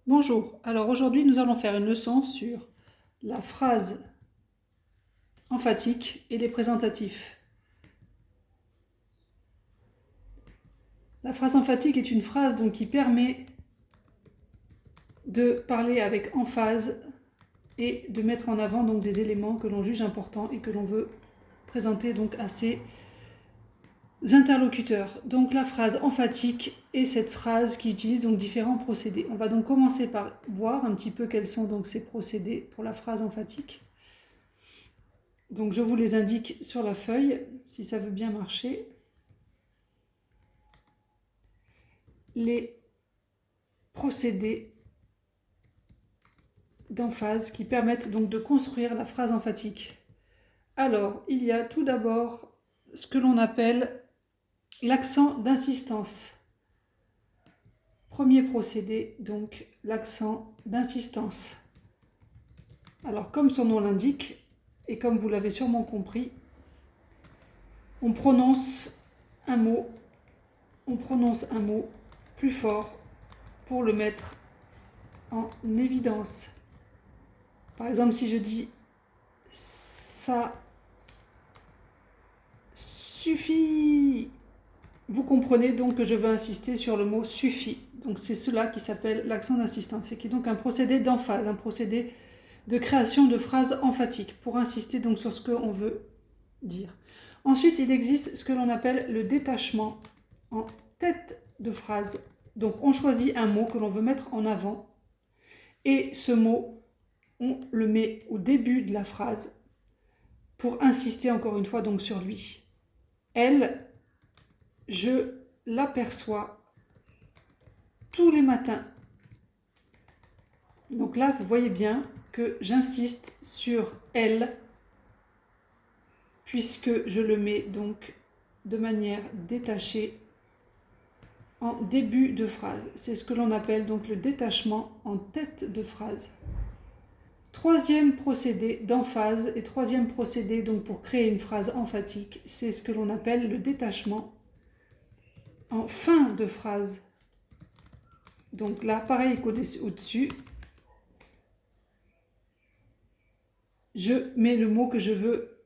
Bonjour, alors aujourd'hui nous allons faire une leçon sur la phrase emphatique et les présentatifs. La phrase emphatique est une phrase donc, qui permet de parler avec emphase et de mettre en avant donc, des éléments que l'on juge importants et que l'on veut présenter donc, à ses interlocuteurs. Donc la phrase emphatique est cette phrase qui utilise donc, différents procédés. On va donc commencer par voir un petit peu quels sont donc, ces procédés pour la phrase emphatique. Donc je vous les indique sur la feuille, si ça veut bien marcher. Les procédés d'emphase qui permettent donc de construire la phrase emphatique. Alors, il y a tout d'abord ce que l'on appelle l'accent d'insistance. Premier procédé, donc l'accent d'insistance. Alors, comme son nom l'indique, et comme vous l'avez sûrement compris, on prononce un mot plus fort pour le mettre en évidence. Par exemple, si je dis « ça suffit », vous comprenez donc que je veux insister sur le mot « suffit ». Donc c'est cela qui s'appelle l'accent d'insistance, et qui est donc un procédé d'emphase, un procédé de création de phrases emphatiques, pour insister donc sur ce qu'on veut dire. Ensuite, il existe ce que l'on appelle le détachement en tête de phrase. Donc on choisit un mot que l'on veut mettre en avant, et ce mot, on le met au début de la phrase pour insister encore une fois donc sur lui. Elle, je l'aperçois tous les matins. Donc là, vous voyez bien que j'insiste sur elle, puisque je le mets donc de manière détachée en début de phrase. C'est ce que l'on appelle donc le détachement en tête de phrase. Troisième procédé d'emphase et troisième procédé donc pour créer une phrase emphatique, c'est ce que l'on appelle le détachement en fin de phrase. Donc là, pareil qu'au-dessus, je mets le mot que je veux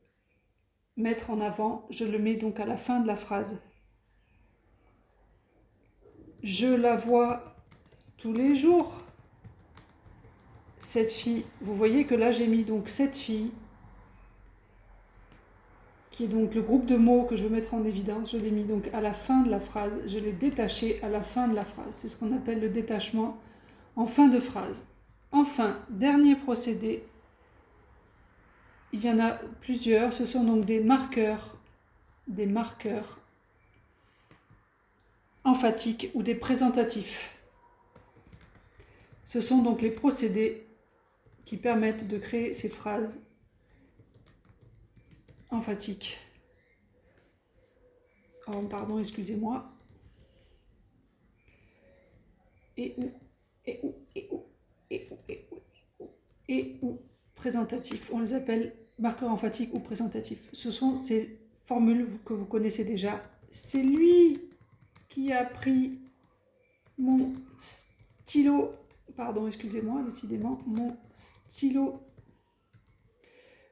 mettre en avant, je le mets donc à la fin de la phrase. Je la vois tous les jours, cette fille. Vous voyez que là, j'ai mis donc cette fille, qui est donc le groupe de mots que je veux mettre en évidence. Je l'ai mis donc à la fin de la phrase, je l'ai détaché à la fin de la phrase. C'est ce qu'on appelle le détachement en fin de phrase. Enfin, dernier procédé, il y en a plusieurs, ce sont donc des marqueurs emphatiques ou des présentatifs. Ce sont donc les procédés qui permettent de créer ces phrases emphatiques. Oh, pardon, excusez-moi. Et ou présentatifs. On les appelle marqueurs emphatiques ou présentatifs. Ce sont ces formules que vous connaissez déjà. C'est lui qui a pris mon stylo. Pardon, excusez-moi, décidément, mon stylo.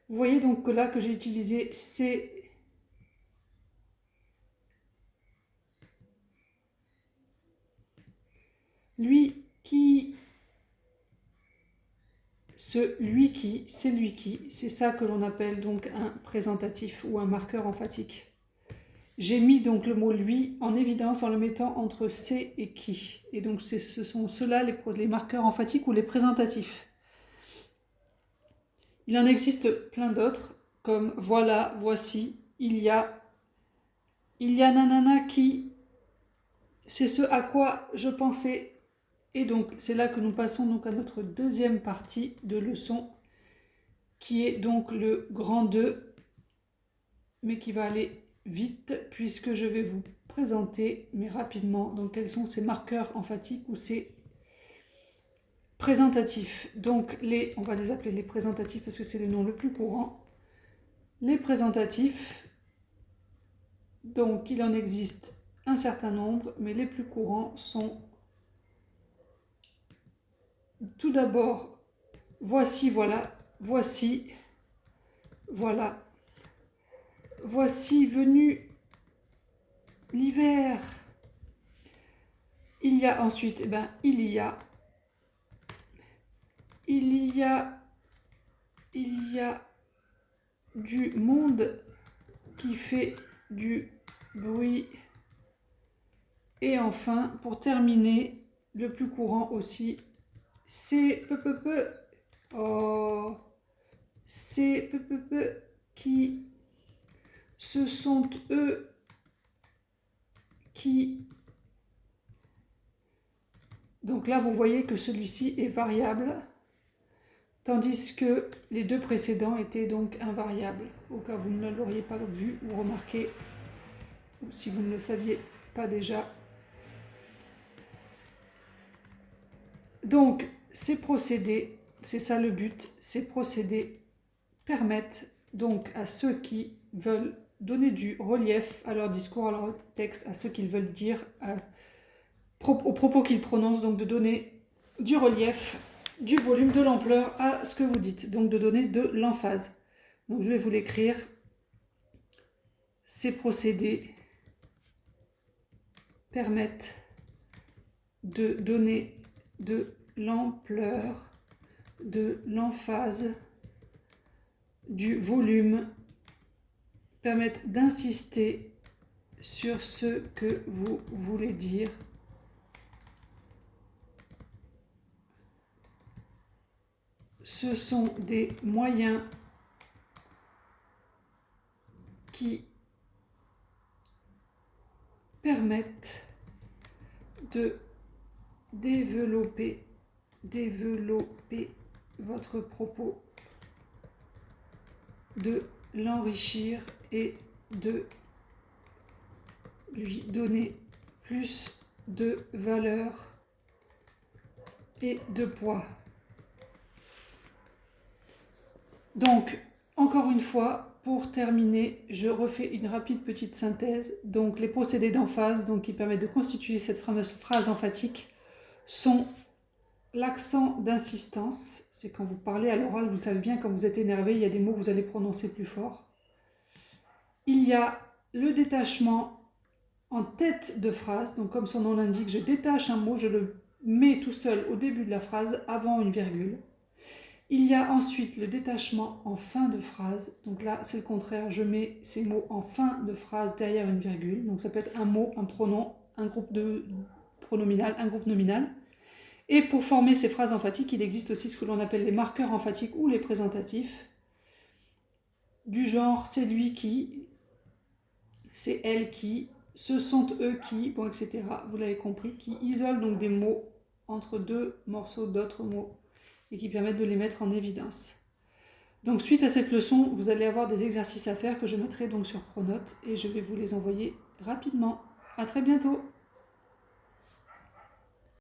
Vous voyez donc que là que j'ai utilisé c'est lui qui, ce lui qui, c'est lui qui. C'est ça que l'on appelle donc un présentatif ou un marqueur emphatique. J'ai mis donc le mot lui en évidence en le mettant entre c'est et qui. Et donc ce sont ceux-là les marqueurs emphatiques ou les présentatifs. Il en existe plein d'autres, comme voilà, voici, il y a nanana qui, c'est ce à quoi je pensais. Et donc c'est là que nous passons donc à notre deuxième partie de leçon, qui est donc le grand 2, mais qui va aller vite, puisque je vais vous présenter, mais rapidement, donc quels sont ces marqueurs emphatiques ou ces présentatifs. Donc on va les appeler les présentatifs parce que c'est le nom le plus courant. Les présentatifs, donc il en existe un certain nombre, mais les plus courants sont tout d'abord, voici, voilà, voici, voilà. Voici venu l'hiver. Il y a ensuite, eh ben, il y a du monde qui fait du bruit. Et enfin, pour terminer, le plus courant aussi, c'est oh, c'est qui, ce sont eux qui. Donc là, vous voyez que celui-ci est variable, tandis que les deux précédents étaient donc invariables, au cas où vous ne l'auriez pas vu ou remarqué, ou si vous ne le saviez pas déjà. Donc, ces procédés, c'est ça le but, ces procédés permettent donc à ceux qui veulent donner du relief à leur discours, à leur texte, à ceux qu'ils veulent dire, aux propos qu'ils prononcent, donc de donner du relief, du volume, de l'ampleur à ce que vous dites, donc de donner de l'emphase. Donc je vais vous l'écrire. Ces procédés permettent de donner de l'ampleur, de l'emphase, du volume, permettent d'insister sur ce que vous voulez dire. Ce sont des moyens qui permettent de développer votre propos, de l'enrichir et de lui donner plus de valeur et de poids. Donc, encore une fois, pour terminer, je refais une rapide petite synthèse. Donc, les procédés d'emphase, donc, qui permettent de constituer cette fameuse phrase emphatique, sont l'accent d'insistance. C'est quand vous parlez à l'oral, vous le savez bien, quand vous êtes énervé, il y a des mots que vous allez prononcer plus fort. Il y a le détachement en tête de phrase. Donc, comme son nom l'indique, je détache un mot, je le mets tout seul au début de la phrase, avant une virgule. Il y a ensuite le détachement en fin de phrase. Donc là, c'est le contraire. Je mets ces mots en fin de phrase derrière une virgule. Donc ça peut être un mot, un pronom, un groupe de pronominal, un groupe nominal. Et pour former ces phrases emphatiques, il existe aussi ce que l'on appelle les marqueurs emphatiques ou les présentatifs. Du genre, c'est lui qui, c'est elle qui, ce sont eux qui, bon, etc. Vous l'avez compris, qui isolent donc des mots entre deux morceaux d'autres mots et qui permettent de les mettre en évidence. Donc suite à cette leçon, vous allez avoir des exercices à faire que je mettrai donc sur Pronote et je vais vous les envoyer rapidement. À très bientôt.